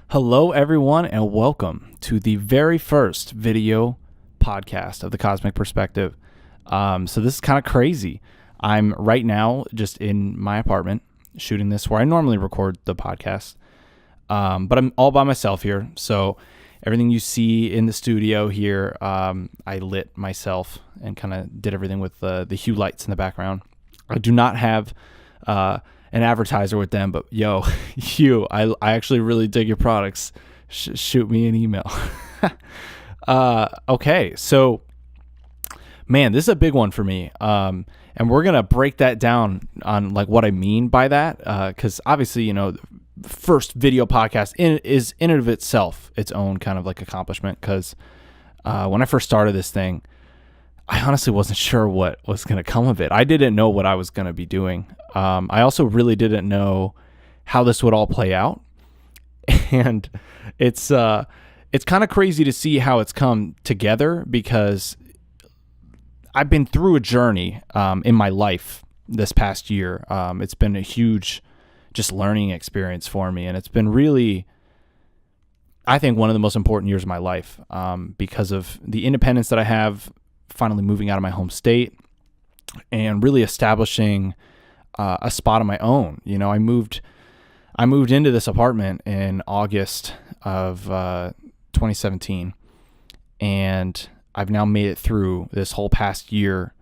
Hello, everyone, and welcome to the very first video podcast of the Cosmic Perspective. So this is kind of crazy. I'm right now just in my apartment shooting this where I normally record the podcast, but I'm all by myself here. So everything you see in the studio here, I lit myself and kind of did everything with the hue lights in the background. I do not have an advertiser with them, but yo, I actually really dig your products. Shoot me an email. Okay, so man, this is a big one for me. And we're gonna break that down on like what I mean by that, because obviously, you know, first video podcast is in and of itself its own kind of like accomplishment. Because when I first started this thing, I honestly wasn't sure what was going to come of it. I didn't know what I was going to be doing. I also really didn't know how this would all play out. And it's kind of crazy to see how it's come together, because I've been through a journey in my life this past year. It's been a huge just learning experience for me. And it's been really, I think, one of the most important years of my life, because of the independence that I have, finally moving out of my home state and really establishing a spot of my own. You know, I moved into this apartment in August of 2017, and I've now made it through this whole past year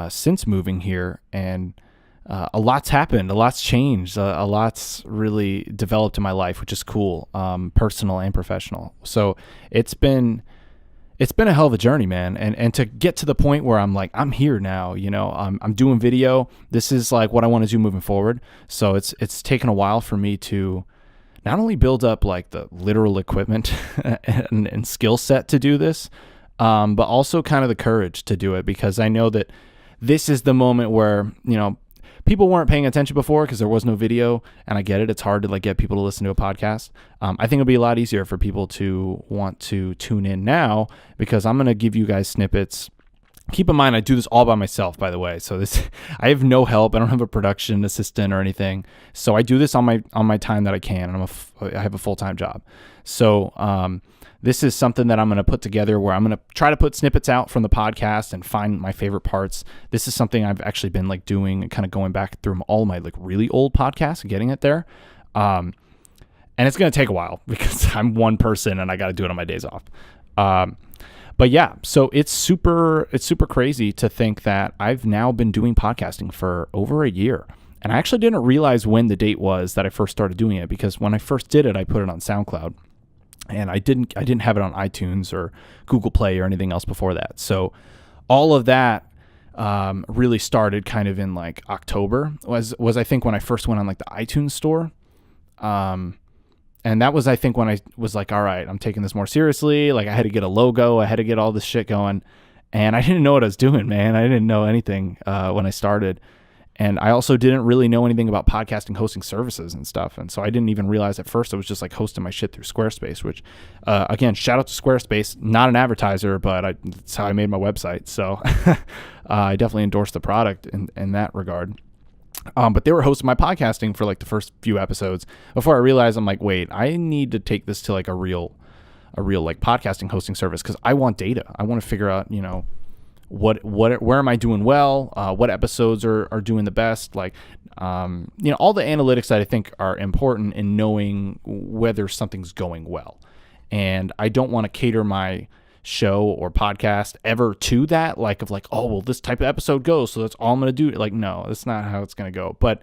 since moving here, and a lot's happened, a lot's changed, a lot's really developed in my life, which is cool, personal and professional. So it's been a hell of a journey, man. And to get to the point where I'm like, I'm here now, you know, I'm doing video. This is like what I want to do moving forward. So it's taken a while for me to not only build up like the literal equipment and skill set to do this, but also kind of the courage to do it, because I know that this is the moment where, you know, people weren't paying attention before because there was no video, and I get it. It's hard to like get people to listen to a podcast. I think it'll be a lot easier for people to want to tune in now, because I'm going to give you guys snippets. Keep in mind, I do this all by myself, by the way. So I have no help. I don't have a production assistant or anything. So I do this on my time that I can, and I have a full-time job. So this is something that I'm going to put together where I'm going to try to put snippets out from the podcast and find my favorite parts. This is something I've actually been like doing and kind of going back through all my like really old podcasts and getting it there. And it's going to take a while because I'm one person and I got to do it on my days off. But yeah, so it's super crazy to think that I've now been doing podcasting for over a year. And I actually didn't realize when the date was that I first started doing it, because when I first did it, I put it on SoundCloud. And I didn't have it on iTunes or Google Play or anything else before that. So all of that really started kind of in like October was I think when I first went on like the iTunes store. And that was, I think, when I was like, all right, I'm taking this more seriously. Like I had to get a logo. I had to get all this shit going. And I didn't know what I was doing, man. I didn't know anything when I started. And I also didn't really know anything about podcasting hosting services and stuff. And so I didn't even realize at first I was just like hosting my shit through Squarespace, which, again, shout out to Squarespace, not an advertiser, but that's how I made my website. So I definitely endorsed the product in that regard. But they were hosting my podcasting for like the first few episodes before I realized, I'm like, wait, I need to take this to like a real like podcasting hosting service, because I want data. I want to figure out, you know, where am I doing well? What episodes are doing the best? Like, you know, all the analytics that I think are important in knowing whether something's going well. And I don't want to cater my show or podcast ever to that, like of like, oh, well, this type of episode goes, so that's all I'm going to do. Like, no, that's not how it's going to go. But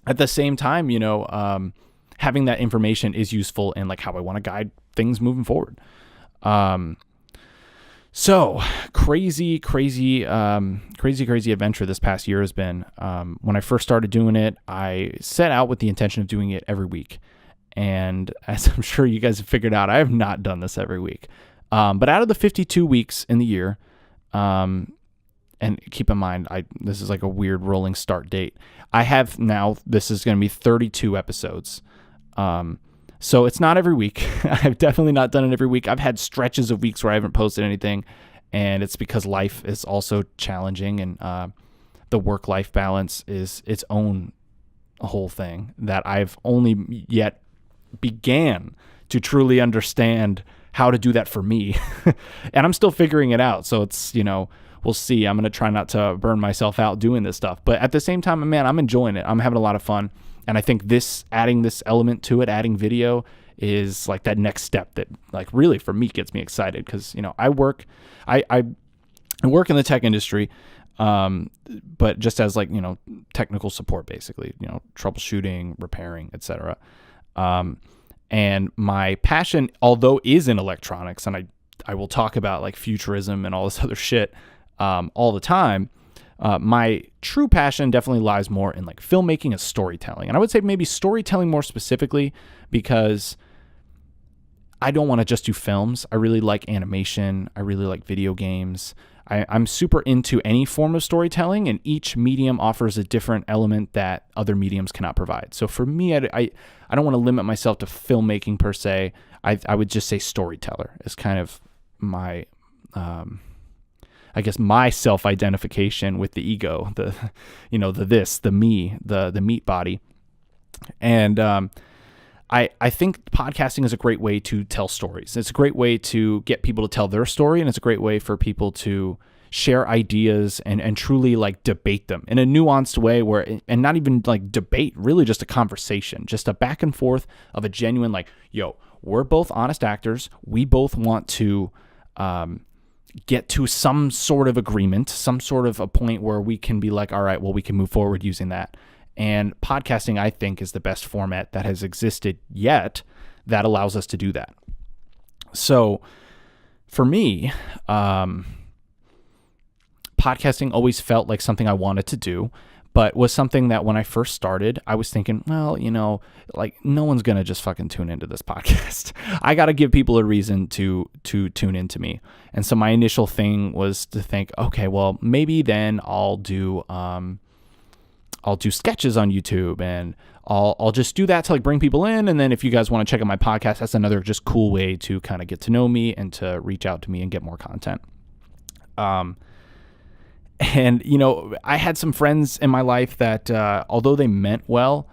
at the same time, you know, having that information is useful in like how I want to guide things moving forward. So crazy adventure this past year has been. When I first started doing it, I set out with the intention of doing it every week. And as I'm sure you guys have figured out, I have not done this every week. But out of the 52 weeks in the year, and keep in mind, this is like a weird rolling start date. I have now, this is going to be 32 episodes. So it's not every week. I've definitely not done it every week. I've had stretches of weeks where I haven't posted anything, and it's because life is also challenging, and the work-life balance is its own whole thing that I've only yet began to truly understand how to do that for me. And I'm still figuring it out. So it's, we'll see. I'm going to try not to burn myself out doing this stuff. But at the same time, man, I'm enjoying it. I'm having a lot of fun. And I think adding this element to it, adding video, is like that next step that like really for me gets me excited. Because, I work in the tech industry, but just as like, technical support, basically, troubleshooting, repairing, etc. And my passion, although is in electronics, and I will talk about like futurism and all this other shit all the time, my true passion definitely lies more in like filmmaking and storytelling. And I would say maybe storytelling more specifically, because I don't want to just do films. I really like animation. I really like video games. I'm super into any form of storytelling, and each medium offers a different element that other mediums cannot provide. So for me, I don't want to limit myself to filmmaking per se. I would just say storyteller is kind of my, I guess, my self-identification with the ego, the me, the meat body. And I think podcasting is a great way to tell stories. It's a great way to get people to tell their story, and it's a great way for people to share ideas and truly like debate them in a nuanced way, and not even like debate, really just a conversation, just a back and forth of a genuine like, yo, we're both honest actors. We both want to get to some sort of agreement, some sort of a point where we can be like, all right, well, we can move forward using that. And podcasting, I think, is the best format that has existed yet that allows us to do that. So for me, podcasting always felt like something I wanted to do, but was something that when I first started, I was thinking, well, like no one's going to just fucking tune into this podcast. I got to give people a reason to tune into me. And so my initial thing was to think, okay, well, maybe then I'll do sketches on YouTube, and I'll just do that to like bring people in. And then if you guys want to check out my podcast, that's another just cool way to kind of get to know me and to reach out to me and get more content. And, I had some friends in my life that, although they meant well,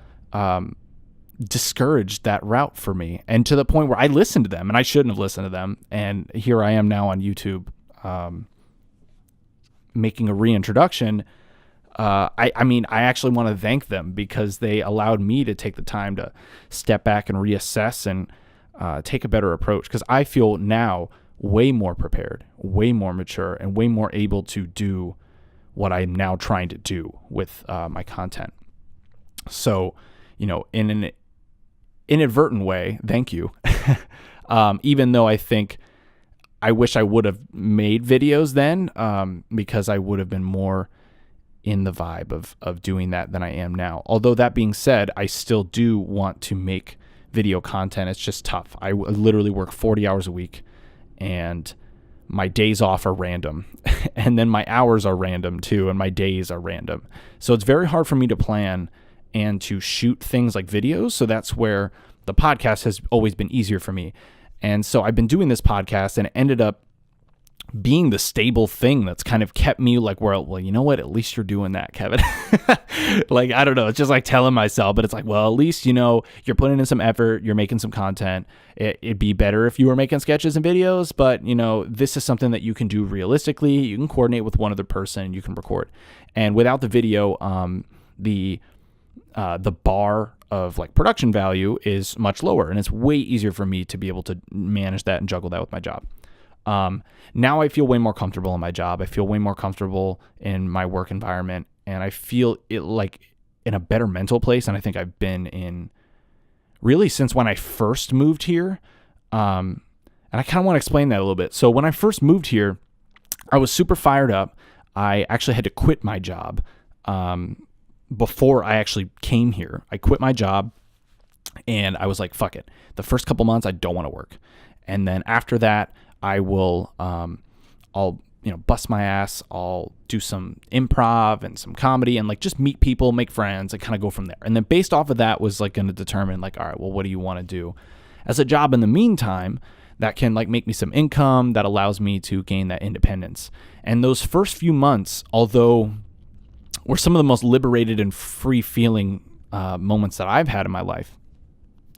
discouraged that route for me. And to the point where I listened to them, and I shouldn't have listened to them. And here I am now on YouTube, making a reintroduction. I actually want to thank them, because they allowed me to take the time to step back and reassess and take a better approach, because I feel now way more prepared, way more mature, and way more able to do what I'm now trying to do with my content. So, in an inadvertent way, thank you. Even though I think I wish I would have made videos then, because I would have been more in the vibe of doing that than I am now. Although that being said, I still do want to make video content. It's just tough. I literally work 40 hours a week, and my days off are random. And then my hours are random too, and my days are random. So it's very hard for me to plan and to shoot things like videos. So that's where the podcast has always been easier for me. And so I've been doing this podcast, and it ended up being the stable thing that's kind of kept me like, well, you know what? At least you're doing that, Kevin. Like, I don't know. It's just like telling myself, but it's like, well, at least, you're putting in some effort. You're making some content. It'd be better if you were making sketches and videos, but this is something that you can do realistically. You can coordinate with one other person. You can record. And without the video, the bar of like production value is much lower, and it's way easier for me to be able to manage that and juggle that with my job. Now I feel way more comfortable in my job. I feel way more comfortable in my work environment, and I feel it like in a better mental place. And I think I've been in really since when I first moved here. And I kind of want to explain that a little bit. So when I first moved here, I was super fired up. I actually had to quit my job, before I actually came here. I quit my job, and I was like, fuck it. The first couple months, I don't want to work. And then after that, I will, I'll, bust my ass. I'll do some improv and some comedy and like just meet people, make friends, and kind of go from there. And then based off of that was like going to determine like, all right, well, what do you want to do as a job in the meantime that can like make me some income that allows me to gain that independence. And those first few months, although were some of the most liberated and free feeling moments that I've had in my life,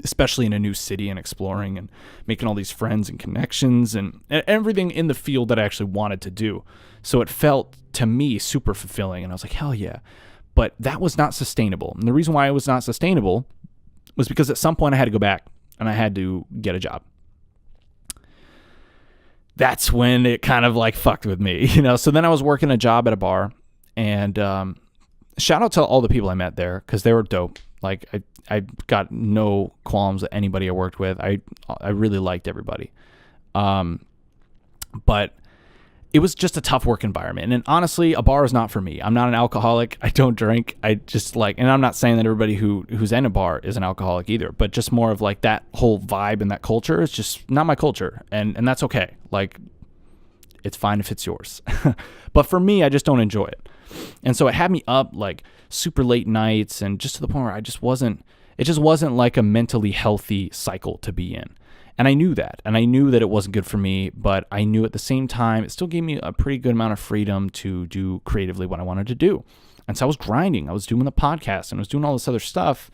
especially in a new city and exploring and making all these friends and connections and everything in the field that I actually wanted to do. So it felt to me super fulfilling, and I was like, hell yeah. But that was not sustainable. And the reason why it was not sustainable was because at some point I had to go back and I had to get a job. That's when it kind of like fucked with me, So then I was working a job at a bar, and shout out to all the people I met there because they were dope. Like I got no qualms with anybody I worked with. I really liked everybody. But it was just a tough work environment. And honestly, a bar is not for me. I'm not an alcoholic. I don't drink. I just and I'm not saying that everybody who's in a bar is an alcoholic either, but just more of like that whole vibe and that culture is just not my culture. And that's okay. Like, it's fine if it's yours. But for me, I just don't enjoy it. And so it had me up like super late nights, and just to the point where it just wasn't like a mentally healthy cycle to be in. And I knew that, and I knew that it wasn't good for me, but I knew at the same time, it still gave me a pretty good amount of freedom to do creatively what I wanted to do. And so I was grinding, I was doing the podcast, and I was doing all this other stuff,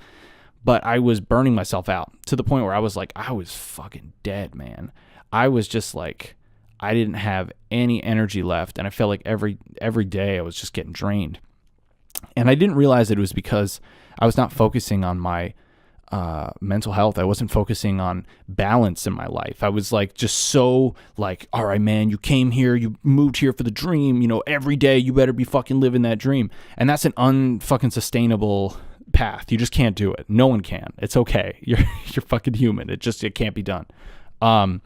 but I was burning myself out to the point where I was like, I was fucking dead, man. I was just like, I didn't have any energy left, and I felt like every day I was just getting drained. And I didn't realize it was because I was not focusing on my mental health. I wasn't focusing on balance in my life. I was like, just so like, all right, man, you came here, you moved here for the dream, every day you better be fucking living that dream. And that's an unfucking sustainable path. You just can't do it. No one can. It's okay. You're fucking human. It can't be done. And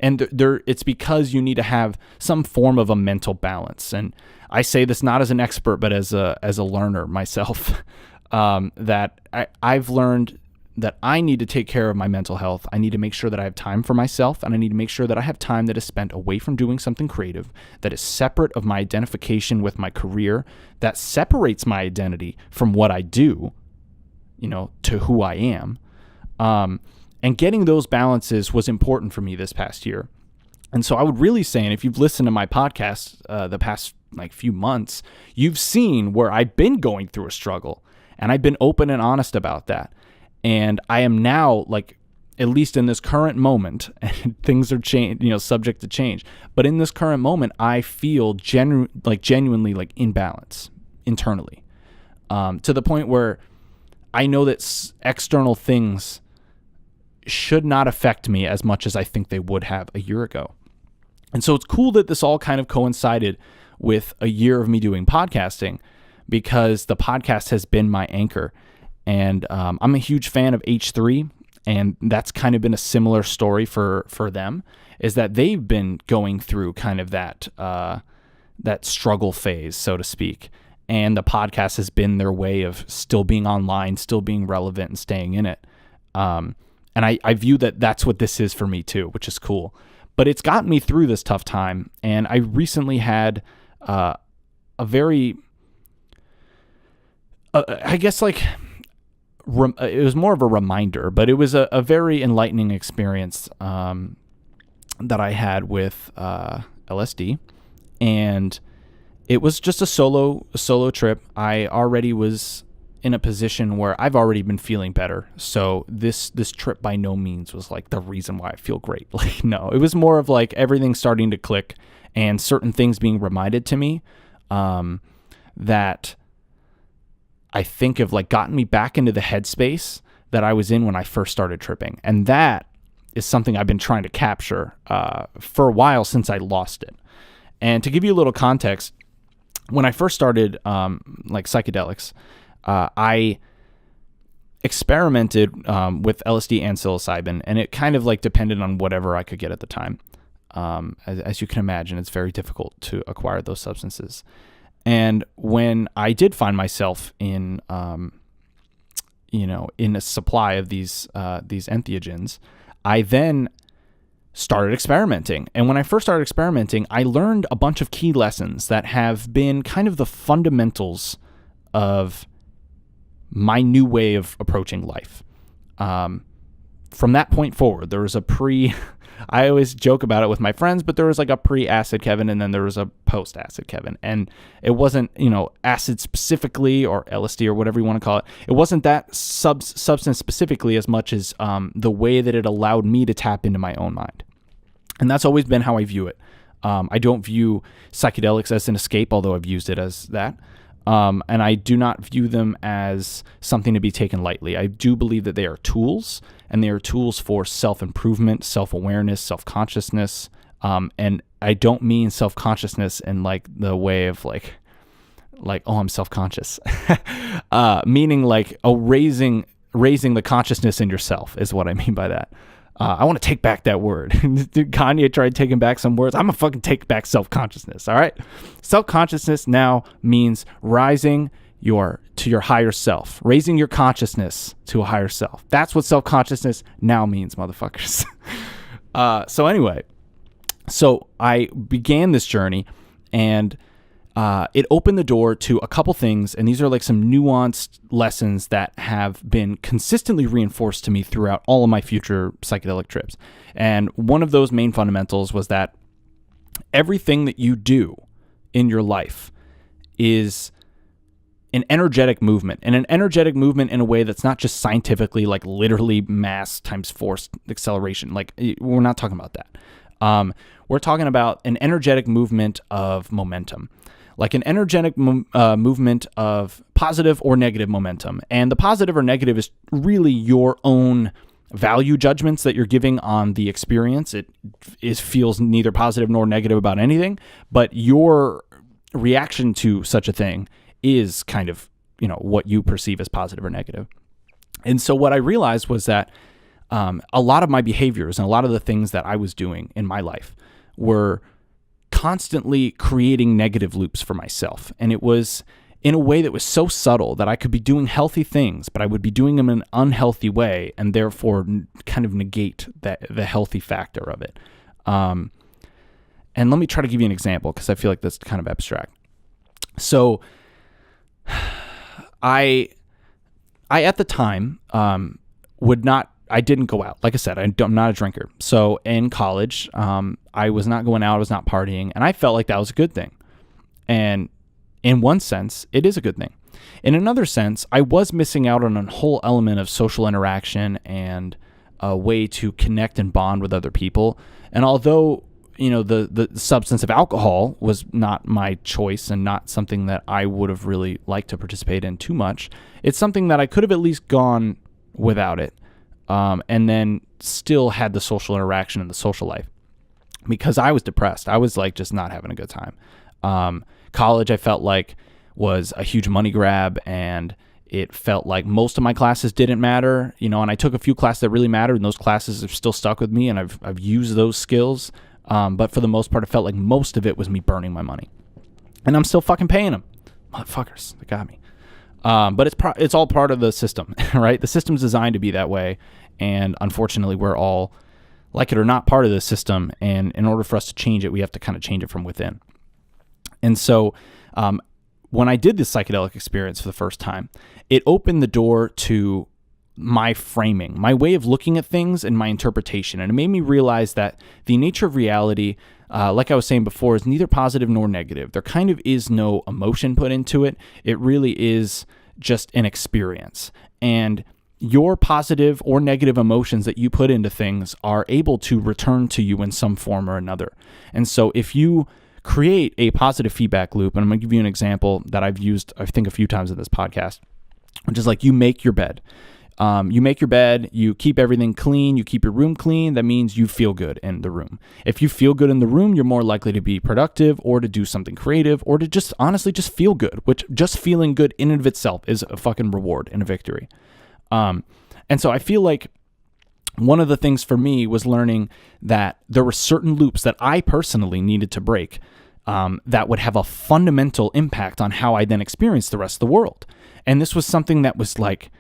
it's because you need to have some form of a mental balance. And I say this not as an expert, but as a learner myself, that I've learned that I need to take care of my mental health. I need to make sure that I have time for myself, and I need to make sure that I have time that is spent away from doing something creative, that is separate of my identification with my career, that separates my identity from what I do, to who I am. And getting those balances was important for me this past year. And so I would really say, and if you've listened to my podcast the past few months, you've seen where I've been going through a struggle, and I've been open and honest about that. And I am now, at least in this current moment, and things are subject to change, but in this current moment, I feel genuinely in balance internally, to the point where I know that external things should not affect me as much as I think they would have a year ago. And so it's cool that this all kind of coincided with a year of me doing podcasting, because the podcast has been my anchor. And I'm a huge fan of H3, and that's kind of been a similar story for them, is that they've been going through kind of that struggle phase, so to speak. And the podcast has been their way of still being online, still being relevant, and staying in it. And I view that that's what this is for me too, which is cool. But it's gotten me through this tough time. And I recently had a very, it was more of a reminder, but it was a very enlightening experience that I had with LSD. And it was just a solo trip. I already was in a position where I've already been feeling better. So this trip by no means was the reason why I feel great. No, it was more of everything starting to click and certain things being reminded to me that I think have gotten me back into the headspace that I was in when I first started tripping. And that is something I've been trying to capture for a while since I lost it. And to give you a little context, when I first started psychedelics, I experimented with LSD and psilocybin, and it kind of depended on whatever I could get at the time. As you can imagine, it's very difficult to acquire those substances. And when I did find myself in a supply of these entheogens, I then started experimenting. And when I first started experimenting, I learned a bunch of key lessons that have been kind of the fundamentals of my new way of approaching life. from that point forward, there was a I always joke about it with my friends, but there was like a pre-acid Kevin and then there was a post-acid Kevin. And it wasn't, acid specifically or LSD or whatever you want to call it. It wasn't that substance specifically as much as the way that it allowed me to tap into my own mind. And that's always been how I view it. I don't view psychedelics as an escape, although I've used it as that. And I do not view them as something to be taken lightly. I do believe that they are tools, and they are tools for self-improvement, self-awareness, self-consciousness. And I don't mean self-consciousness in like the way of like, oh, I'm self-conscious, meaning like raising the consciousness in yourself is what I mean by that. I want to take back that word. Kanye tried taking back some words. I'm going to fucking take back self-consciousness, all right? Self-consciousness now means rising to your higher self, raising your consciousness to a higher self. That's what self-consciousness now means, motherfuckers. So anyway, I began this journey, and it opened the door to a couple things, and these are like some nuanced lessons that have been consistently reinforced to me throughout all of my future psychedelic trips. And one of those main fundamentals was that everything that you do in your life is an energetic movement, and an energetic movement in a way that's not just scientifically like literally mass times force acceleration. Like, we're not talking about that. We're talking about an energetic movement of momentum. Like an energetic movement of positive or negative momentum. And the positive or negative is really your own value judgments that you're giving on the experience. It feels neither positive nor negative about anything, but your reaction to such a thing is kind of, what you perceive as positive or negative. And so what I realized was that a lot of my behaviors and a lot of the things that I was doing in my life were constantly creating negative loops for myself. And it was in a way that was so subtle that I could be doing healthy things, but I would be doing them in an unhealthy way and therefore kind of negate the healthy factor of it. And let me try to give you an example because I feel like that's kind of abstract. So I at the time I didn't go out. Like I said, I'm not a drinker. So in college, I was not going out, I was not partying, and I felt like that was a good thing. And in one sense, it is a good thing. In another sense, I was missing out on a whole element of social interaction and a way to connect and bond with other people. And although, the substance of alcohol was not my choice and not something that I would have really liked to participate in too much, it's something that I could have at least gone without it. And then still had the social interaction and the social life because I was depressed. I was like just not having a good time. College, I felt like was a huge money grab, and it felt like most of my classes didn't matter, and I took a few classes that really mattered, and those classes have still stuck with me, and I've used those skills. But for the most part, it felt like most of it was me burning my money, and I'm still fucking paying them, motherfuckers. They got me. But it's all part of the system, right? The system's designed to be that way. And unfortunately, we're all, like it or not, part of the system. And in order for us to change it, we have to kind of change it from within. And so when I did this psychedelic experience for the first time, it opened the door to my framing, my way of looking at things and my interpretation. And it made me realize that the nature of reality, like I was saying before, is neither positive nor negative. There kind of is no emotion put into it. It really is just an experience. And your positive or negative emotions that you put into things are able to return to you in some form or another. And so if you create a positive feedback loop, and I'm going to give you an example that I've used, I think, a few times in this podcast, which is like you make your bed. You make your bed, you keep everything clean, you keep your room clean. That means you feel good in the room. If you feel good in the room, you're more likely to be productive or to do something creative or to just honestly just feel good, which just feeling good in and of itself is a fucking reward and a victory. And so I feel like one of the things for me was learning that there were certain loops that I personally needed to break that would have a fundamental impact on how I then experienced the rest of the world. And this was something that was like,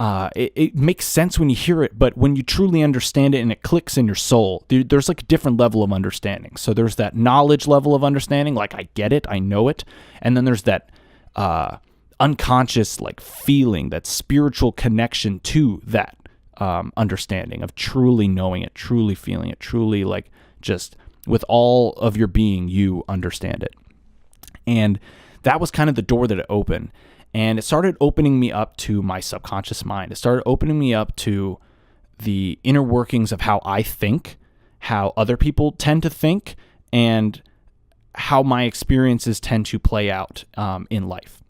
it makes sense when you hear it, but when you truly understand it and it clicks in your soul, there's like a different level of understanding. So there's that knowledge level of understanding, like I get it, I know it. And then there's that unconscious like feeling, that spiritual connection to that understanding, of truly knowing it, truly feeling it, truly like just with all of your being, you understand it. And that was kind of the door that it opened. And it started opening me up to my subconscious mind. It started opening me up to the inner workings of how I think, how other people tend to think, and how my experiences tend to play out in life.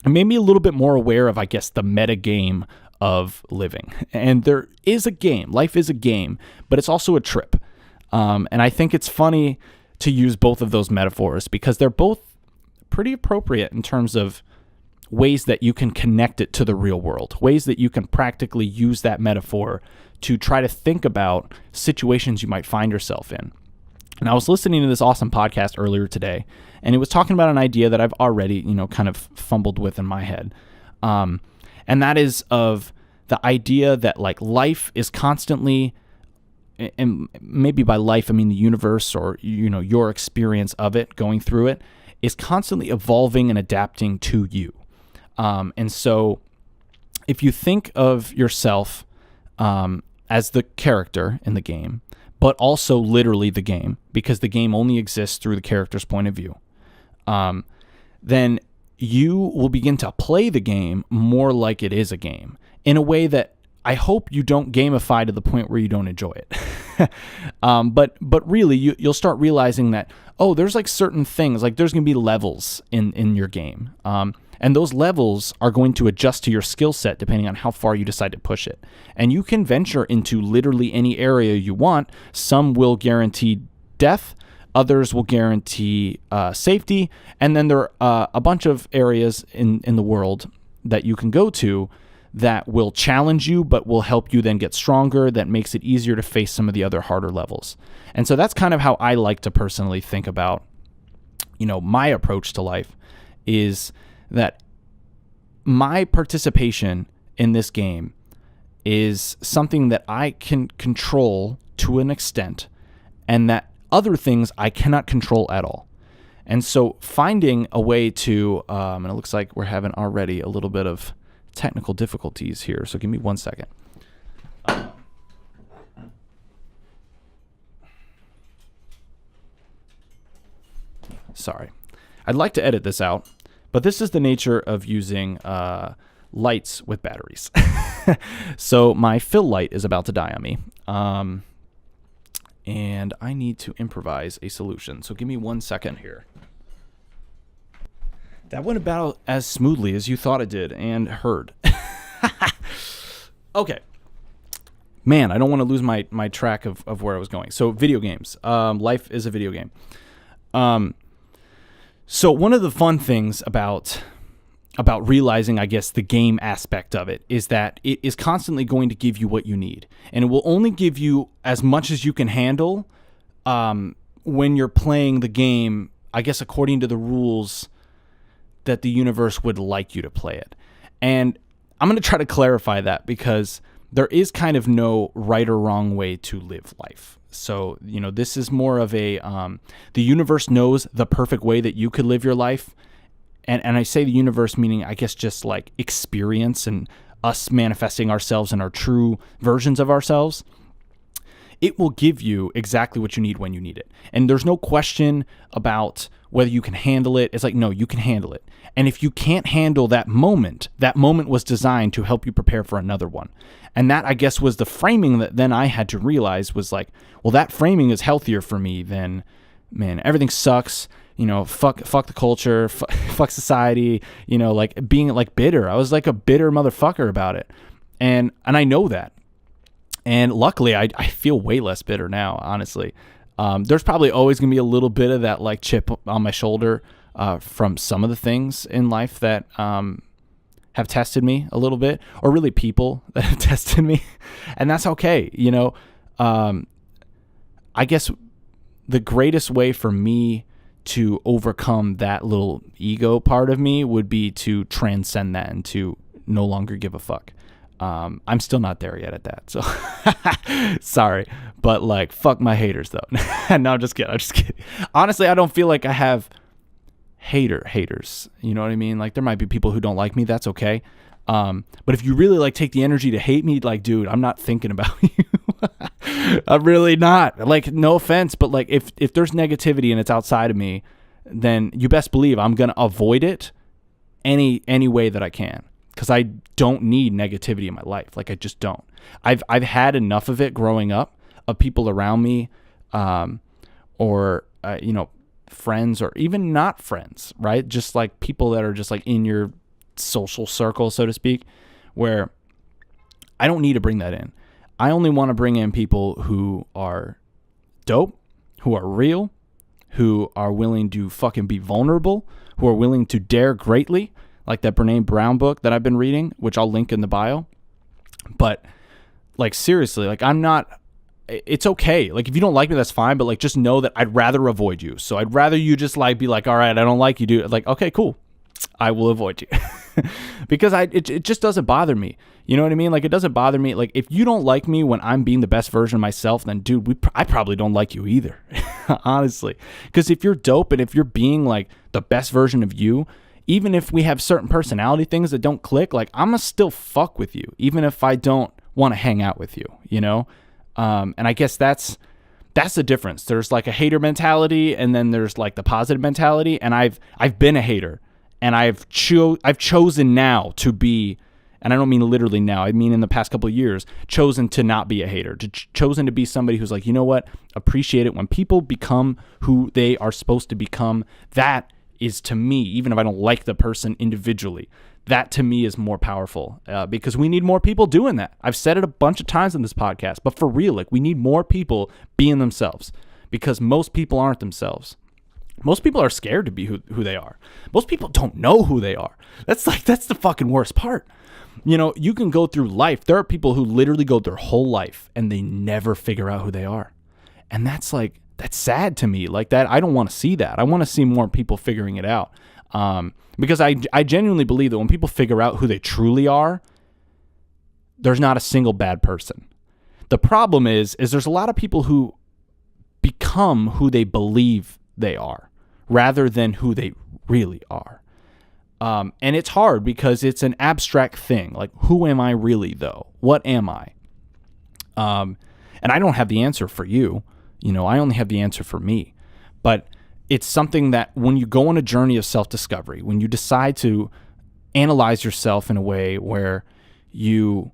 It made me a little bit more aware of, I guess, the meta game of living. And there is a game. Life is a game, but it's also a trip. And I think it's funny to use both of those metaphors because they're both pretty appropriate in terms of ways that you can connect it to the real world, ways that you can practically use that metaphor to try to think about situations you might find yourself in. And I was listening to this awesome podcast earlier today, and it was talking about an idea that I've already, kind of fumbled with in my head. And that is of the idea that like life is constantly, and maybe by life, I mean the universe or, your experience of it, going through it, is constantly evolving and adapting to you. And so if you think of yourself as the character in the game, but also literally the game, because the game only exists through the character's point of view, then you will begin to play the game more like it is a game in a way that I hope you don't gamify to the point where you don't enjoy it. But really, you'll start realizing that, there's like certain things, like there's going to be levels in your game. And those levels are going to adjust to your skill set depending on how far you decide to push it. And you can venture into literally any area you want. Some will guarantee death. Others will guarantee safety. And then there are a bunch of areas in the world that you can go to that will challenge you, but will help you then get stronger. That makes it easier to face some of the other harder levels. And so that's kind of how I like to personally think about, my approach to life is that my participation in this game is something that I can control to an extent, and that other things I cannot control at all. And so finding a way to, and it looks like we're having already a little bit of technical difficulties here, so give me 1 second. Sorry. I'd like to edit this out, but this is the nature of using lights with batteries. So my fill light is about to die on me, and I need to improvise a solution. So give me 1 second here. That went about as smoothly as you thought it did and heard. Okay. Man, I don't want to lose my track of where I was going. So video games. Life is a video game. So one of the fun things about realizing, I guess, the game aspect of it is that it is constantly going to give you what you need. And it will only give you as much as you can handle when you're playing the game, I guess, according to the rules that the universe would like you to play it. And I'm going to try to clarify that because there is kind of no right or wrong way to live life. So, this is more of a, the universe knows the perfect way that you could live your life. And I say the universe meaning, I guess, just like experience and us manifesting ourselves and our true versions of ourselves. It will give you exactly what you need when you need it. And there's no question about whether you can handle it. It's like, no, you can handle it. And if you can't handle that moment was designed to help you prepare for another one. And that, I guess, was the framing that then I had to realize was like, well, that framing is healthier for me than, man, everything sucks. Fuck the culture, fuck society, like being like bitter. I was like a bitter motherfucker about it. And I know that. And luckily I feel way less bitter now, honestly. There's probably always going to be a little bit of that like chip on my shoulder from some of the things in life that have tested me a little bit, or really people that have tested me. And that's okay. I guess the greatest way for me to overcome that little ego part of me would be to transcend that and to no longer give a fuck. I'm still not there yet at that, so sorry, but like, fuck my haters though. No, I'm just kidding. Honestly, I don't feel like I have haters. You know what I mean? Like, there might be people who don't like me. That's okay. But if you really like take the energy to hate me, like, dude, I'm not thinking about you. I'm really not. Like, no offense, but like if there's negativity and it's outside of me, then you best believe I'm going to avoid it any way that I can, because I don't need negativity in my life. Like, I just don't. I've had enough of it growing up, of people around me, or friends, or even not friends, right? Just like people that are just like in your social circle, so to speak, where I don't need to bring that in. I only want to bring in people who are dope, who are real, who are willing to fucking be vulnerable, who are willing to dare greatly, like that Brené Brown book that I've been reading, which I'll link in the bio. But like, seriously, like, it's okay. Like, if you don't like me, that's fine. But like, just know that I'd rather avoid you. So I'd rather you just like be like, all right, I don't like you, dude. Like, okay, cool. I will avoid you. Because it just doesn't bother me. You know what I mean? Like, it doesn't bother me. Like, if you don't like me when I'm being the best version of myself, then dude, I probably don't like you either. Honestly. Because if you're dope and if you're being like the best version of you, even if we have certain personality things that don't click, like, I'm gonna still fuck with you, even if I don't want to hang out with you, you know? And I guess that's the difference. There's like a hater mentality, and then there's like the positive mentality. And I've been a hater, and I've chosen now to be, and I don't mean literally now, I mean in the past couple of years, chosen to not be a hater, chosen to be somebody who's like, you know what, appreciate it when people become who they are supposed to become. That is, to me, even if I don't like the person individually, that to me is more powerful, because we need more people doing that. I've said it a bunch of times in this podcast, but for real, like, we need more people being themselves, because most people aren't themselves. Most people are scared to be who they are. Most people don't know who they are. That's the fucking worst part. You know, you can go through life. There are people who literally go their whole life and they never figure out who they are. And that's sad to me. Like, that, I don't want to see that. I want to see more people figuring it out. Because I genuinely believe that when people figure out who they truly are, there's not a single bad person. The problem is there's a lot of people who become who they believe they are rather than who they really are. And it's hard because it's an abstract thing. Like, who am I really, though? What am I? And I don't have the answer for you. You know, I only have the answer for me. But it's something that when you go on a journey of self-discovery, when you decide to analyze yourself in a way where you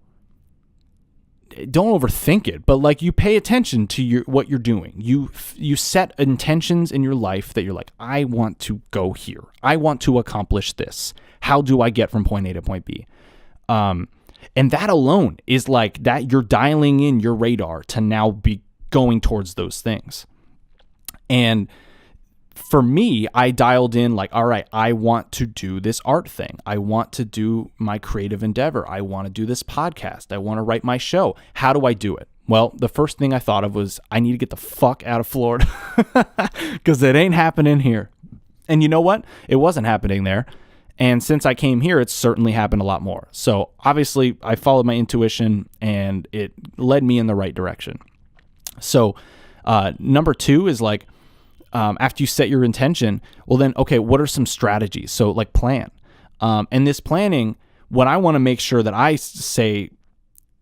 don't overthink it, but like, you pay attention to what you're doing. You set intentions in your life that you're like, I want to go here. I want to accomplish this. How do I get from point A to point B? And that alone is like that. You're dialing in your radar to now be going towards those things. And for me, I dialed in like, all right, I want to do this art thing. I want to do my creative endeavor. I want to do this podcast. I want to write my show. How do I do it? Well, the first thing I thought of was I need to get the fuck out of Florida, because it ain't happening here. And you know what? It wasn't happening there. And since I came here, it's certainly happened a lot more. So obviously I followed my intuition and it led me in the right direction. So number two is like, after you set your intention, well then, okay, what are some strategies? So like, plan. And this planning, what I want to make sure that I say,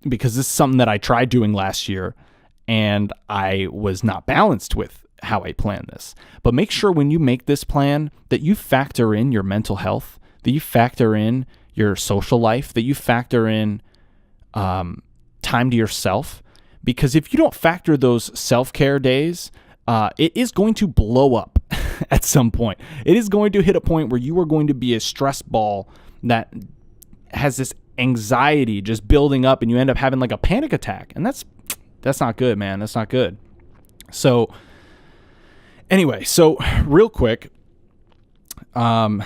because this is something that I tried doing last year and I was not balanced with how I planned this, but make sure when you make this plan that you factor in your mental health, that you factor in your social life, that you factor in time to yourself. Because if you don't factor those self-care days, it is going to blow up at some point. It is going to hit a point where you are going to be a stress ball that has this anxiety just building up, and you end up having like a panic attack. And that's not good, man. That's not good. So anyway, so real quick, I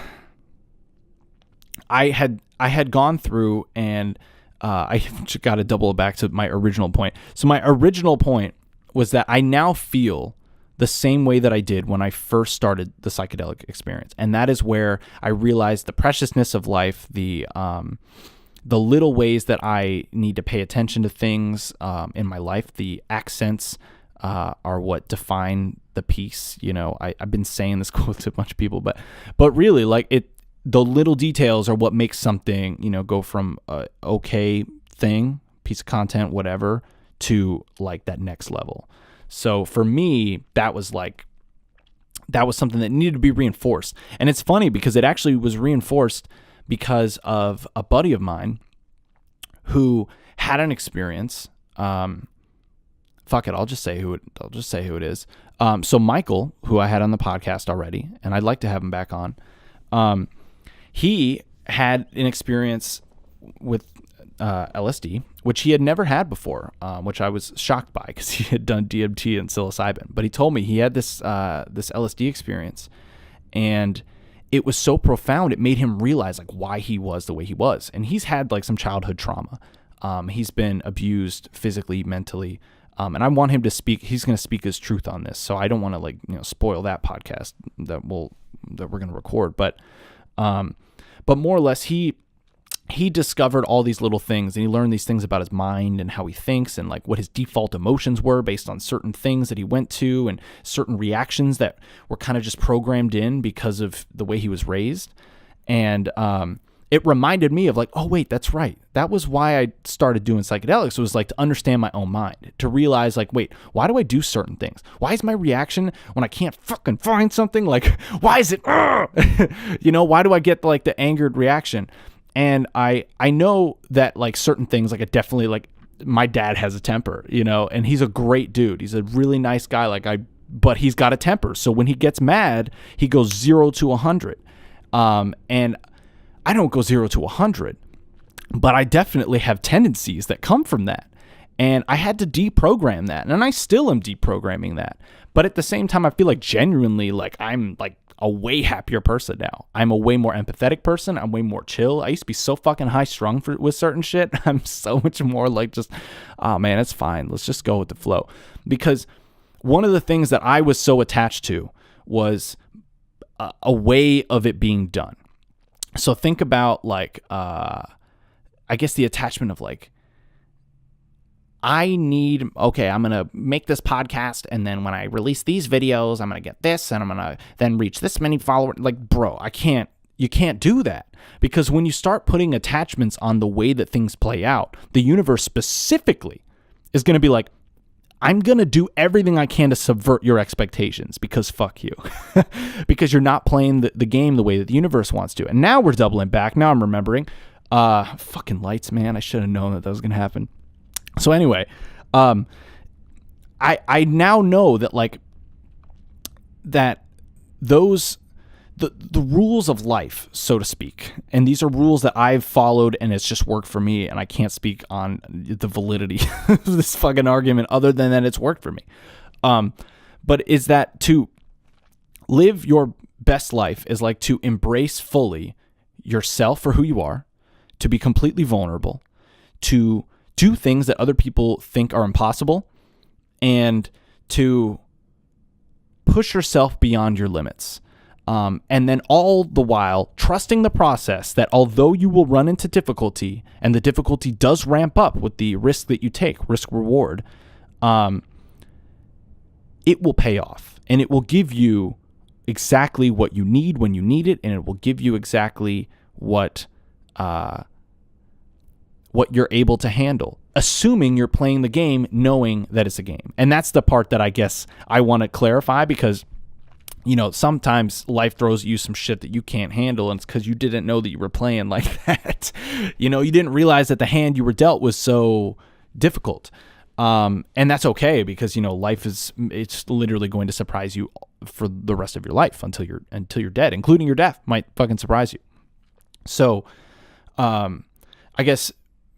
had gone through and I got to double back to my original point. So my original point was that I now feel the same way that I did when I first started the psychedelic experience. And that is where I realized the preciousness of life, the little ways that I need to pay attention to things in my life. The accents are what define the piece. You know, I've been saying this quote to a bunch of people, but really, like, the little details are what makes something, go from a okay thing, piece of content, whatever, to like that next level. So for me, that was something that needed to be reinforced. And it's funny because it actually was reinforced because of a buddy of mine who had an experience. Fuck it, I'll just say who it is. So Michael, who I had on the podcast already, and I'd like to have him back on. He had an experience with LSD, which he had never had before, which I was shocked by because he had done DMT and psilocybin. But he told me he had this LSD experience, and it was so profound. It made him realize like why he was the way he was, and he's had like some childhood trauma. He's been abused physically, mentally, and I want him to speak. He's going to speak his truth on this, so I don't want to spoil that podcast that we're going to record. But more or less, he discovered all these little things, and he learned these things about his mind and how he thinks and like what his default emotions were based on certain things that he went to and certain reactions that were kind of just programmed in because of the way he was raised. And it reminded me of like, oh wait, that's right. That was why I started doing psychedelics. It was like to understand my own mind, to realize like, wait, why do I do certain things? Why is my reaction when I can't fucking find something? Like, why is it, why do I get like the angered reaction? And I know that like certain things, like it definitely, like my dad has a temper, and he's a great dude. He's a really nice guy. But he's got a temper. So when he gets mad, he goes 0 to 100. And I don't go 0 to 100, but I definitely have tendencies that come from that. And I had to deprogram that. And I still am deprogramming that. But at the same time, I feel like genuinely like I'm like a way happier person now. I'm a way more empathetic person. I'm way more chill. I used to be so fucking high strung with certain shit. I'm so much more like just, oh man, it's fine. Let's just go with the flow. Because one of the things that I was so attached to was a way of it being done. So think about like, I guess the attachment of like, I'm going to make this podcast, and then when I release these videos, I'm going to get this, and I'm going to then reach this many followers. Like, bro, you can't do that. Because when you start putting attachments on the way that things play out, the universe specifically is going to be like, I'm going to do everything I can to subvert your expectations because fuck you. Because you're not playing the game the way that the universe wants to. And now we're doubling back. Now I'm remembering. Fucking lights, man. I should have known that was going to happen. So anyway, I now know that like that those the rules of life, so to speak, and these are rules that I've followed and it's just worked for me, and I can't speak on the validity of this fucking argument other than that it's worked for me. But is that to live your best life is like to embrace fully yourself for who you are, to be completely vulnerable, to do things that other people think are impossible, and to push yourself beyond your limits. And then all the while trusting the process that although you will run into difficulty, and the difficulty does ramp up with the risk that you take, risk reward, it will pay off, and it will give you exactly what you need when you need it, and it will give you exactly what you're able to handle, assuming you're playing the game, knowing that it's a game. And that's the part that I guess I want to clarify, because sometimes life throws you some shit that you can't handle, and it's because you didn't know that you were playing like that. You didn't realize that the hand you were dealt was so difficult. And that's okay, because, life it's literally going to surprise you for the rest of your life until you're dead, including your death might fucking surprise you. So, I guess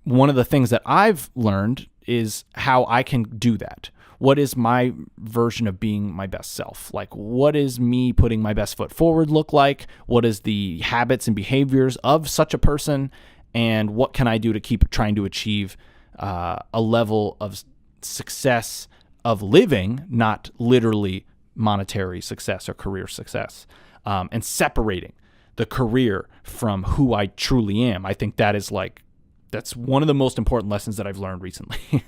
one of the things that I've learned is how I can do that. What is my version of being my best self? Like, what is me putting my best foot forward look like? What is the habits and behaviors of such a person? And what can I do to keep trying to achieve a level of success of living, not literally monetary success or career success, and separating the career from who I truly am. I think that's one of the most important lessons that I've learned recently.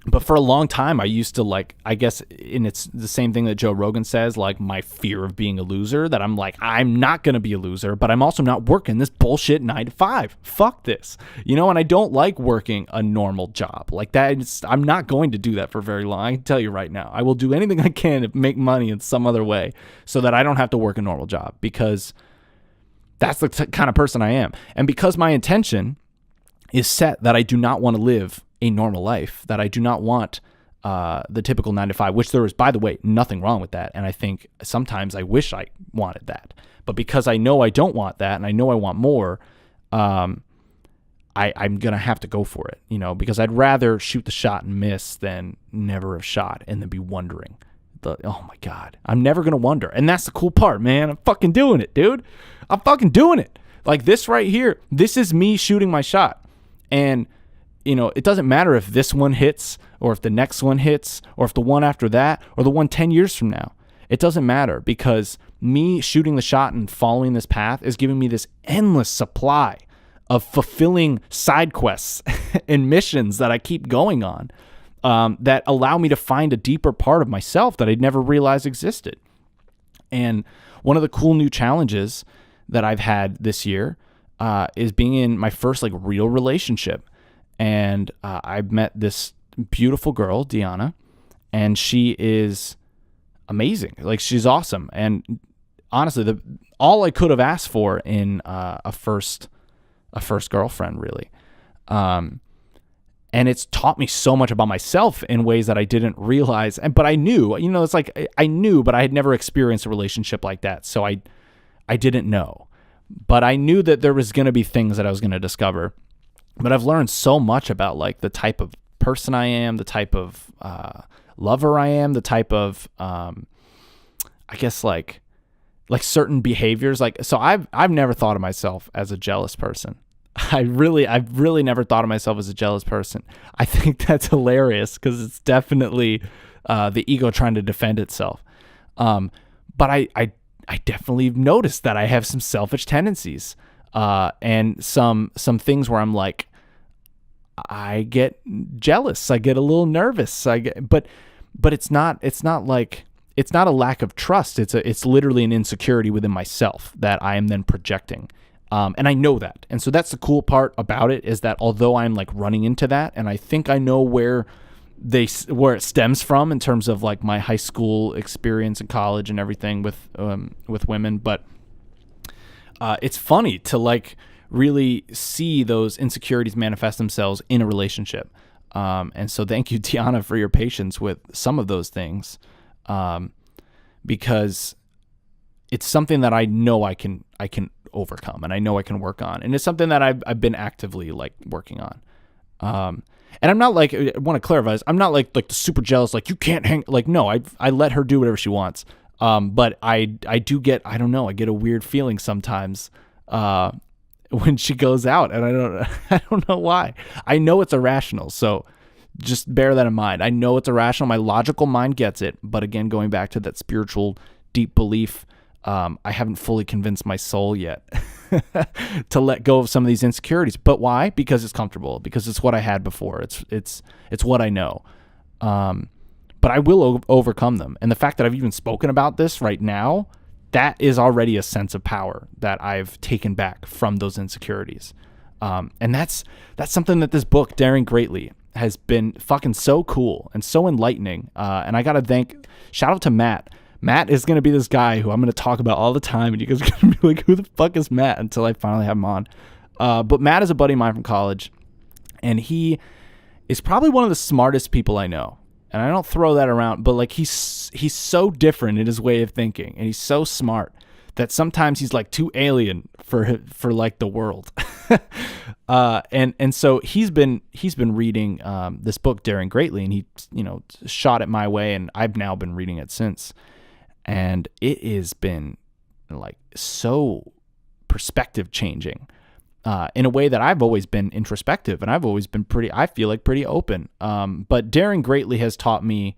But for a long time, I used to like, I guess, and it's the same thing that Joe Rogan says, like my fear of being a loser, that I'm like, I'm not going to be a loser, but I'm also not working this bullshit 9 to 5. Fuck this. You know, and I don't like working a normal job like that. I'm not going to do that for very long. I can tell you right now, I will do anything I can to make money in some other way so that I don't have to work a normal job, because that's the kind of person I am. And because my intention is set that I do not want to live a normal life, that I do not want the typical 9 to 5, which there is, by the way, nothing wrong with that. And I think sometimes I wish I wanted that. But because I know I don't want that, and I know I want more, I'm going to have to go for it, you know, because I'd rather shoot the shot and miss than never have shot and then be wondering. Oh my God, I'm never going to wonder. And that's the cool part, man. I'm fucking doing it, dude. I'm fucking doing it. Like this right here, this is me shooting my shot. And you know, it doesn't matter if this one hits or if the next one hits or if the one after that or the one 10 years from now. It doesn't matter, because me shooting the shot and following this path is giving me this endless supply of fulfilling side quests and missions that I keep going on, that allow me to find a deeper part of myself that I'd never realized existed. And one of the cool new challenges that I've had this year is being in my first like real relationship. And I met this beautiful girl, Deanna, and she is amazing. Like, she's awesome. And honestly, all I could have asked for in a first girlfriend, really. And it's taught me so much about myself in ways that I didn't realize. But I knew, you know, it's like I knew, but I had never experienced a relationship like that. So I didn't know. But I knew that there was going to be things that I was going to discover. But I've learned so much about like the type of person I am, the type of lover I am, the type of I guess like certain behaviors. Like, so I've never thought of myself as a jealous person. I've really never thought of myself as a jealous person. I think that's hilarious, because it's definitely the ego trying to defend itself. But I definitely noticed that I have some selfish tendencies. And some things where I'm like, I get jealous, I get a little nervous, but it's not a lack of trust. It's literally an insecurity within myself that I am then projecting. And I know that. And so that's the cool part about it, is that although I'm like running into that, and I think I know where it stems from in terms of like my high school experience and college and everything with women, but it's funny to like really see those insecurities manifest themselves in a relationship. And so thank you, Tiana, for your patience with some of those things, because it's something that I know I can overcome, and I know I can work on. And it's something that I've been actively like working on. And I'm not like, I want to clarify this, I'm not like the super jealous, like you can't hang, like, no, I let her do whatever she wants. But I do get, I don't know, I get a weird feeling sometimes when she goes out, and I don't know why. I know it's irrational, so just bear that in mind. I know it's irrational. My logical mind gets it, but again, going back to that spiritual deep belief, I haven't fully convinced my soul yet to let go of some of these insecurities. But why? Because it's comfortable. Because it's what I had before. It's what I know. But I will overcome them. And the fact that I've even spoken about this right now, that is already a sense of power that I've taken back from those insecurities. And that's something that this book, Daring Greatly, has been fucking so cool and so enlightening. And I got to shout out to Matt. Matt is going to be this guy who I'm going to talk about all the time. And you guys are going to be like, who the fuck is Matt? Until I finally have him on. But Matt is a buddy of mine from college. And he is probably one of the smartest people I know. And I don't throw that around, but like he's so different in his way of thinking, and he's so smart that sometimes he's like too alien for like the world. And so he's been reading this book, Daring Greatly, and he shot it my way, and I've now been reading it since, and it has been like so perspective changing. In a way that I've always been introspective, and I've always been pretty open. But Daring Greatly has taught me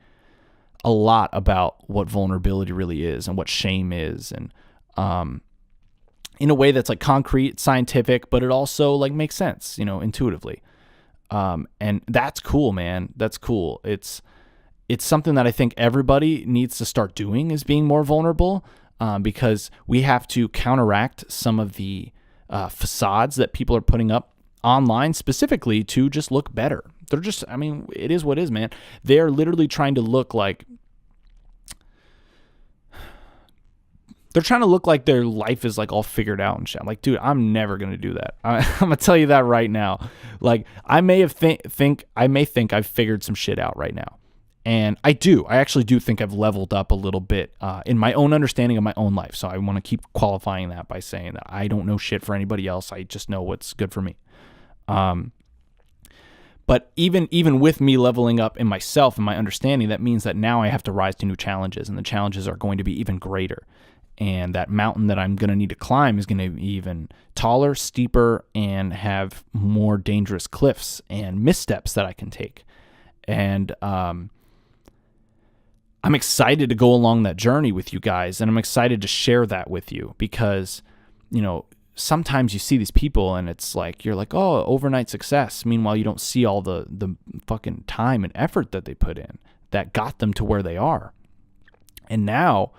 a lot about what vulnerability really is and what shame is, and in a way that's like concrete, scientific, but it also like makes sense, intuitively. And that's cool, man. That's cool. It's something that I think everybody needs to start doing, is being more vulnerable, because we have to counteract some of the facades that people are putting up online, specifically to just look better. They're just, I mean, it is what it is, man. They're literally trying to look like, their life is like all figured out and shit. I'm like, dude, I'm never going to do that. I'm going to tell you that right now. Like, I may think I've figured some shit out right now. And I actually do think I've leveled up a little bit in my own understanding of my own life. So I want to keep qualifying that by saying that I don't know shit for anybody else. I just know what's good for me. But even with me leveling up in myself and my understanding, that means that now I have to rise to new challenges, and the challenges are going to be even greater. And that mountain that I'm going to need to climb is going to be even taller, steeper, and have more dangerous cliffs and missteps that I can take. And I'm excited to go along that journey with you guys, and I'm excited to share that with you because, you know, sometimes you see these people and it's like, you're like, oh, overnight success. Meanwhile, you don't see all the fucking time and effort that they put in that got them to where they are. And now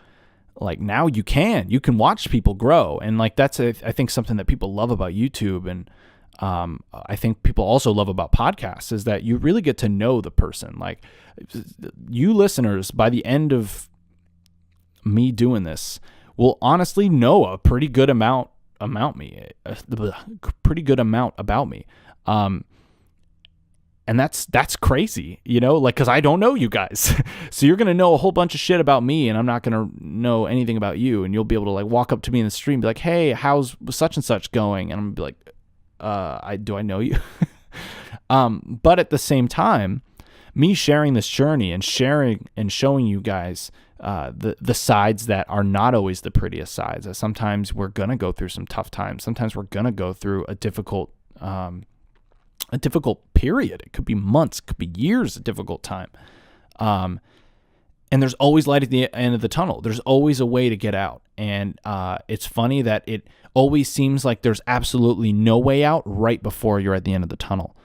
you can watch people grow. And like, that's, I think, something that people love about YouTube. And I think people also love about podcasts is that you really get to know the person. Like, you listeners, by the end of me doing this, will honestly know a pretty good amount about me. And that's crazy, you know, like, cause I don't know you guys. So you're going to know a whole bunch of shit about me, and I'm not going to know anything about you. And you'll be able to like walk up to me in the street and be like, hey, how's such and such going? And I'm gonna be like, do I know you? But at the same time, me sharing this journey and sharing and showing you guys the sides that are not always the prettiest sides. That sometimes we're gonna go through some tough times. Sometimes we're gonna go through a difficult period. It could be months, it could be years of difficult time. And there's always light at the end of the tunnel. There's always a way to get out. And it's funny that it always seems like there's absolutely no way out right before you're at the end of the tunnel.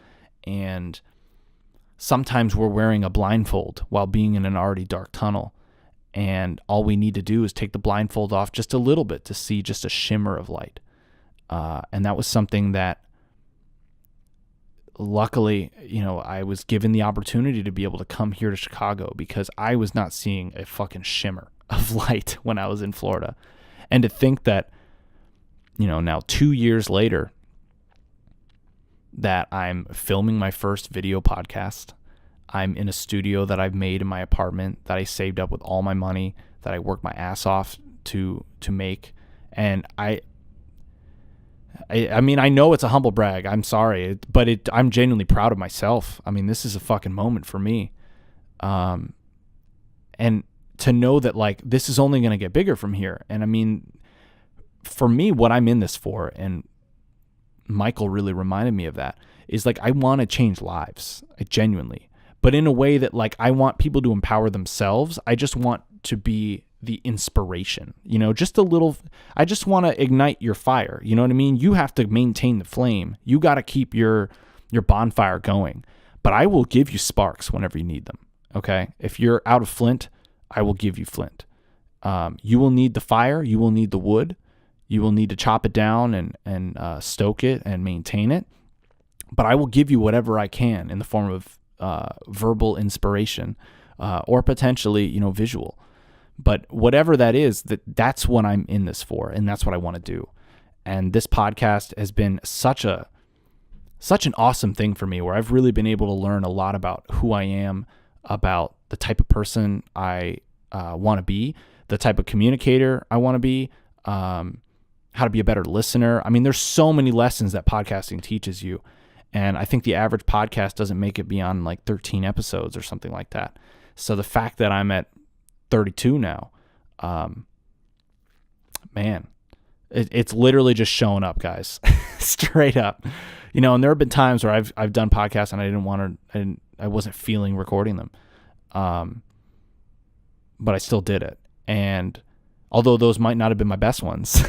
And sometimes we're wearing a blindfold while being in an already dark tunnel. And all we need to do is take the blindfold off just a little bit to see just a shimmer of light. And that was something that, luckily, you know, I was given the opportunity to be able to come here to Chicago because I was not seeing a fucking shimmer of light when I was in Florida. And to think that, you know, now 2 years later, that I'm filming my first video podcast. I'm in a studio that I've made in my apartment that I saved up with all my money, that I worked my ass off to make. And I mean, I know it's a humble brag. I'm sorry, but I'm genuinely proud of myself. I mean, this is a fucking moment for me. And to know that, like, this is only going to get bigger from here. And I mean, for me, what I'm in this for, and Michael really reminded me of that, is like, I want to change lives. I genuinely, but in a way that, like, I want people to empower themselves. I just want to be the inspiration, you know, just a little. I just want to ignite your fire. You know what I mean? You have to maintain the flame. You got to keep your bonfire going, but I will give you sparks whenever you need them. Okay. If you're out of flint, I will give you flint. You will need the fire. You will need the wood. You will need to chop it down and stoke it and maintain it. But I will give you whatever I can in the form of verbal inspiration, or potentially, you know, visual. But whatever that is, that's what I'm in this for, and that's what I want to do. And this podcast has been such an awesome thing for me, where I've really been able to learn a lot about who I am, about the type of person I want to be, the type of communicator I want to be, how to be a better listener. I mean, there's so many lessons that podcasting teaches you. And I think the average podcast doesn't make it beyond like 13 episodes or something like that. So the fact that I'm at 32 now, man, it's literally just showing up, guys. Straight up. You know, and there have been times where I've done podcasts and I wasn't feeling recording them. But I still did it. And although those might not have been my best ones,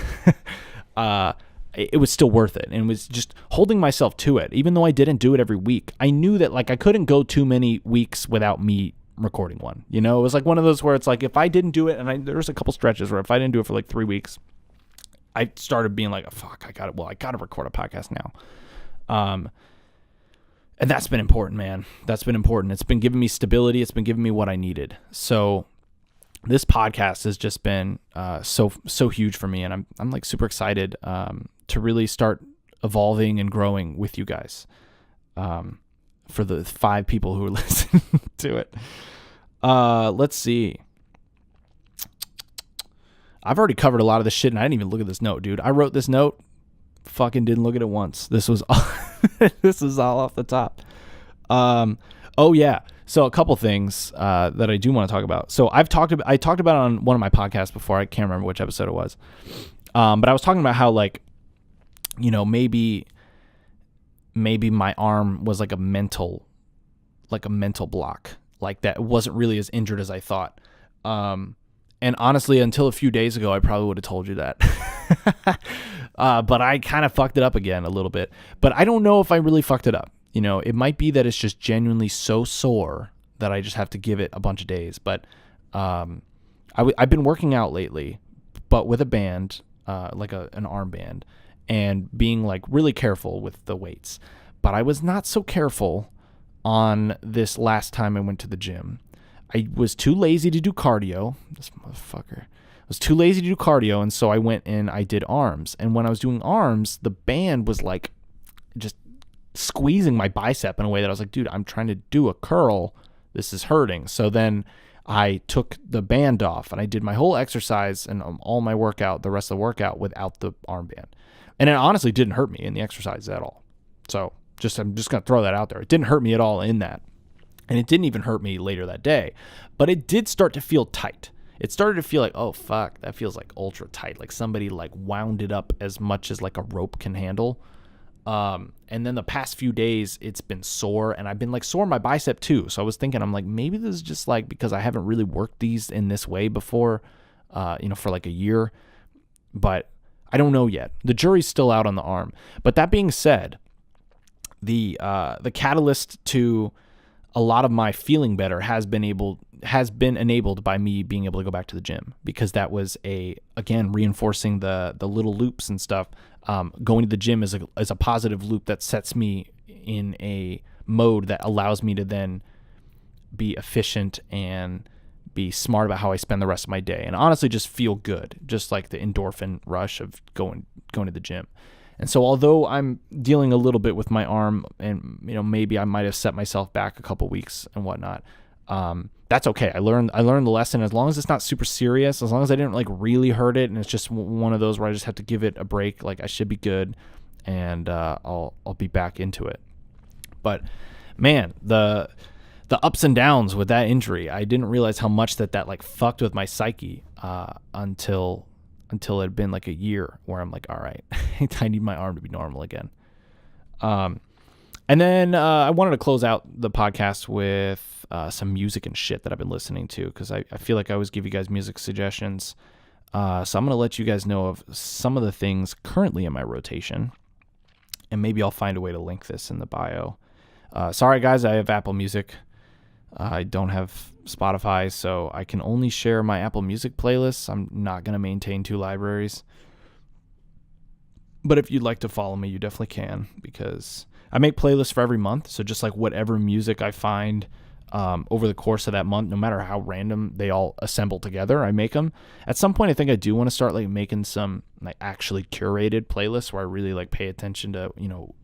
it was still worth it. And it was just holding myself to it. Even though I didn't do it every week, I knew that like I couldn't go too many weeks without me recording one. You know, it was like one of those where it's like, if I didn't do it, and there was a couple stretches where if I didn't do it for like 3 weeks, I started being like, oh, fuck, I got to record a podcast now. And that's been important, man. That's been important. It's been giving me stability. It's been giving me what I needed. So this podcast has just been so huge for me, and I'm like super excited to really start evolving and growing with you guys. For the 5 people who are listening to it. Let's see. I've already covered a lot of this shit, and I didn't even look at this note, dude. I wrote this note, fucking didn't look at it once. This was all, this is all off the top. Oh yeah. So a couple things that I do want to talk about. So I talked about it on one of my podcasts before. I can't remember which episode it was. But I was talking about how, like, you know, maybe my arm was like a mental block, like that. It wasn't really as injured as I thought. And honestly, until a few days ago, I probably would have told you that. But I kind of fucked it up again a little bit. But I don't know if I really fucked it up. You know, it might be that it's just genuinely so sore that I just have to give it a bunch of days. But I've been working out lately, but with a band, like an arm band, and being like really careful with the weights. But I was not so careful on this last time I went to the gym. I was too lazy to do cardio. This motherfucker. I was too lazy to do cardio, and so I went and I did arms. And when I was doing arms, the band was like just squeezing my bicep in a way that I was like, dude, I'm trying to do a curl. This is hurting. So then I took the band off, and I did my whole exercise and all my workout, the rest of the workout, without the armband. And it honestly didn't hurt me in the exercise at all. So I'm just going to throw that out there. It didn't hurt me at all in that. And it didn't even hurt me later that day. But it did start to feel tight. It started to feel like, oh, fuck, that feels like ultra tight. Like somebody like wound it up as much as like a rope can handle. And then the past few days, it's been sore. And I've been like sore in my bicep too. So I was thinking, I'm like, maybe this is just like because I haven't really worked these in this way before, for like a year. But I don't know yet. The jury's still out on the arm. But that being said, the catalyst to a lot of my feeling better has been enabled by me being able to go back to the gym, because that was again reinforcing the little loops and stuff. Going to the gym is a positive loop that sets me in a mode that allows me to then be efficient and be smart about how I spend the rest of my day, and honestly just feel good, just like the endorphin rush of going to the gym. And so although I'm dealing a little bit with my arm, and maybe I might have set myself back a couple weeks and whatnot, that's okay. I learned the lesson. As long as it's not super serious, as long as I didn't like really hurt it, and it's just one of those where I just have to give it a break, like I should be good, and I'll be back into it. But man, the ups and downs with that injury, I didn't realize how much that like fucked with my psyche until it had been like a year where I'm like, all right, I need my arm to be normal again. And then I wanted to close out the podcast with some music and shit that I've been listening to, because I feel like I always give you guys music suggestions. So I'm going to let you guys know of some of the things currently in my rotation, and maybe I'll find a way to link this in the bio. Sorry, guys, I have Apple Music. I don't have Spotify, so I can only share my Apple Music playlists. I'm not going to maintain 2 libraries. But if you'd like to follow me, you definitely can, because I make playlists for every month. So just like whatever music I find over the course of that month, no matter how random they all assemble together, I make them. At some point, I think I do want to start like making some like actually curated playlists where I really like pay attention to,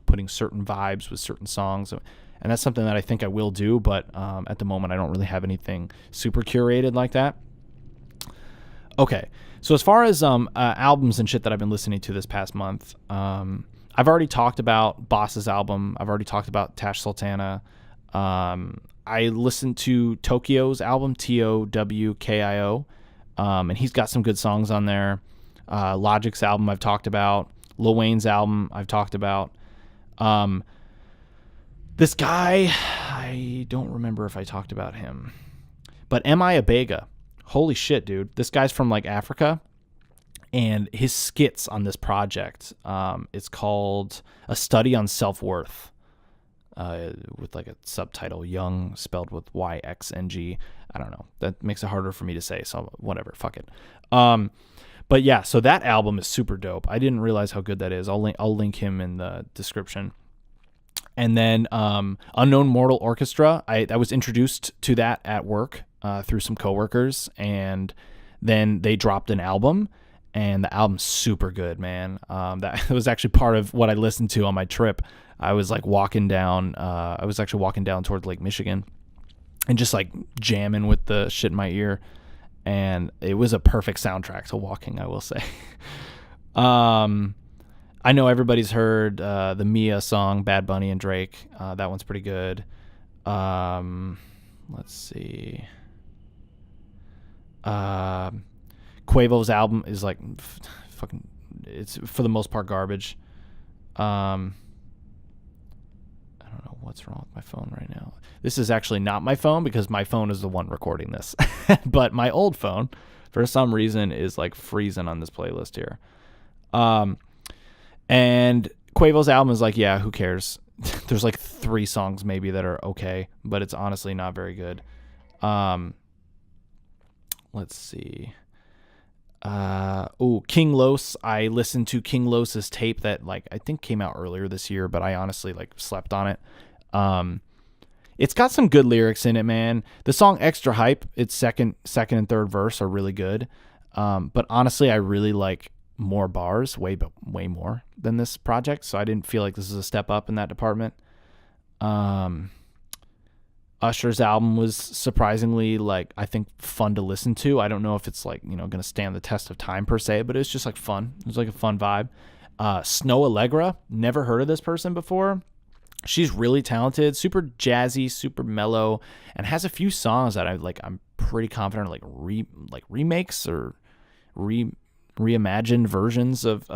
putting certain vibes with certain songs. And that's something that I think I will do, but at the moment I don't really have anything super curated like that. Okay, so as far as albums and shit that I've been listening to this past month, I've already talked about Boss's album. I've already talked about Tash Sultana. I listened to Tokyo's album, TOWKIO, and he's got some good songs on there. Logic's album I've talked about. Lil Wayne's album I've talked about. This guy, I don't remember if I talked about him, but Abaga, holy shit, dude. This guy's from like Africa, And his skits on this project, it's called A Study on Self-Worth, with like a subtitle, Young spelled with Yxng. I don't know. That makes it harder for me to say, so whatever, fuck it. But yeah, so that album is super dope. I didn't realize how good that is. I'll link him in the description. And then Unknown Mortal Orchestra, I was introduced to that at work through some coworkers, and then they dropped an album, and the album's super good, man. That was actually part of what I listened to on my trip. I was like walking down, towards Lake Michigan and just like jamming with the shit in my ear. And it was a perfect soundtrack to walking, I will say. I know everybody's heard the Mia song, Bad Bunny and Drake. That one's pretty good. Let's see. Quavo's album is like fucking, it's for the most part garbage. I don't know what's wrong with my phone right now. This is actually not my phone because my phone is the one recording this. But my old phone, for some reason, is like freezing on this playlist here. And Quavo's album is like, yeah, who cares? There's like 3 songs maybe that are okay, but it's honestly not very good. Let's see. King Los. I listened to King Los's tape that like I think came out earlier this year, but I honestly like slept on it. It's got some good lyrics in it, man. The song Extra Hype, its second and third verse are really good. But honestly, I really like more bars, way more than this project. So I didn't feel like this is a step up in that department. Usher's album was surprisingly, like, I think fun to listen to. I don't know if it's like, going to stand the test of time per se, but it's just like fun. It was like a fun vibe. Snoh Aalegra, never heard of this person before. She's really talented, super jazzy, super mellow, and has a few songs that I'm pretty confident are like remakes or reimagined versions of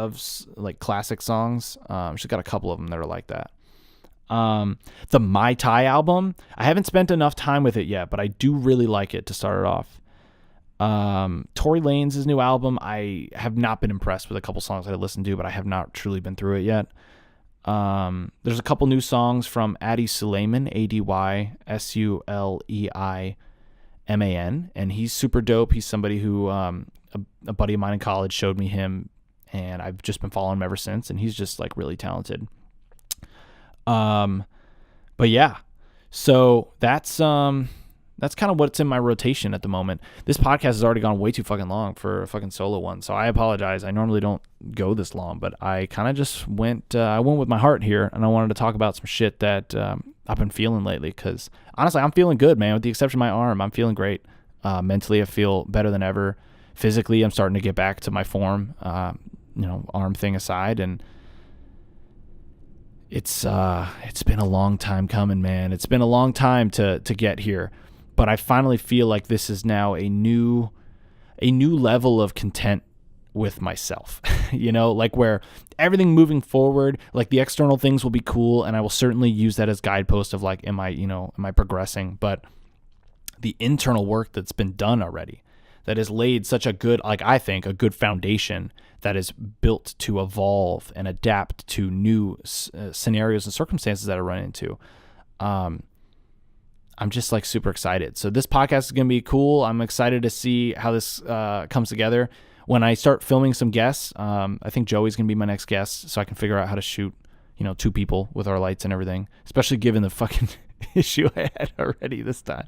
like classic songs. She's got a couple of them that are like that. The MihTy album, I haven't spent enough time with it yet, but I do really like it to start it off. Tory Lanez' new album, I have not been impressed with a couple songs that I listened to, but I have not truly been through it yet. There's a couple new songs from Ady Suleiman, Adysuleiman, and he's super dope. He's somebody who a buddy of mine in college showed me him, and I've just been following him ever since, and he's just like really talented. But yeah, so that's kind of what's in my rotation at the moment. This podcast has already gone way too fucking long for a fucking solo one, so I apologize. I normally don't go this long, but I kind of just went with my heart here, and I wanted to talk about some shit that I've been feeling lately, because honestly, I'm feeling good, man. With the exception of my arm, I'm feeling great. Mentally, I feel better than ever. Physically, I'm starting to get back to my form, arm thing aside, and it's been a long time coming, man. It's been a long time to get here, but I finally feel like this is now a new level of content with myself, like where everything moving forward, like the external things will be cool, and I will certainly use that as guidepost of like, am I progressing? But the internal work that's been done already, that has laid such a good, like I think, a good foundation that is built to evolve and adapt to new scenarios and circumstances that I run into. I'm just like super excited. So this podcast is going to be cool. I'm excited to see how this comes together. When I start filming some guests, I think Joey's going to be my next guest, so I can figure out how to shoot, 2 people with our lights and everything, especially given the fucking issue I had already this time.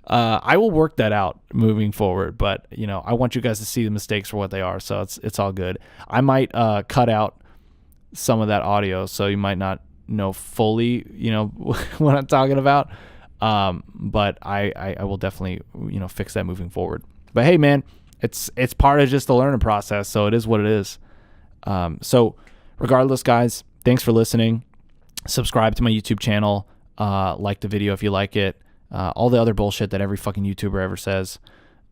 I will work that out moving forward, but I want you guys to see the mistakes for what they are, so it's all good. I might cut out some of that audio, so you might not know fully, what I'm talking about. But I will definitely, fix that moving forward. But hey, man, it's part of just the learning process, so it is what it is. So regardless, guys, thanks for listening. Subscribe to my YouTube channel. Like the video if you like it. All the other bullshit that every fucking YouTuber ever says.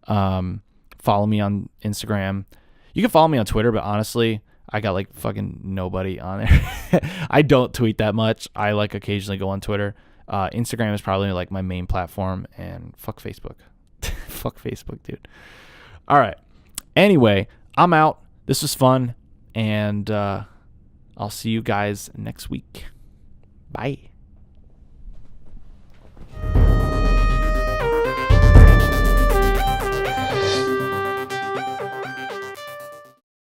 Follow me on Instagram. You can follow me on Twitter, but honestly, I got like fucking nobody on there. I don't tweet that much. I like occasionally go on Twitter. Instagram is probably like my main platform, and fuck Facebook. Fuck Facebook, dude. All right. Anyway, I'm out. this was fun, and I'll see you guys next week. Bye.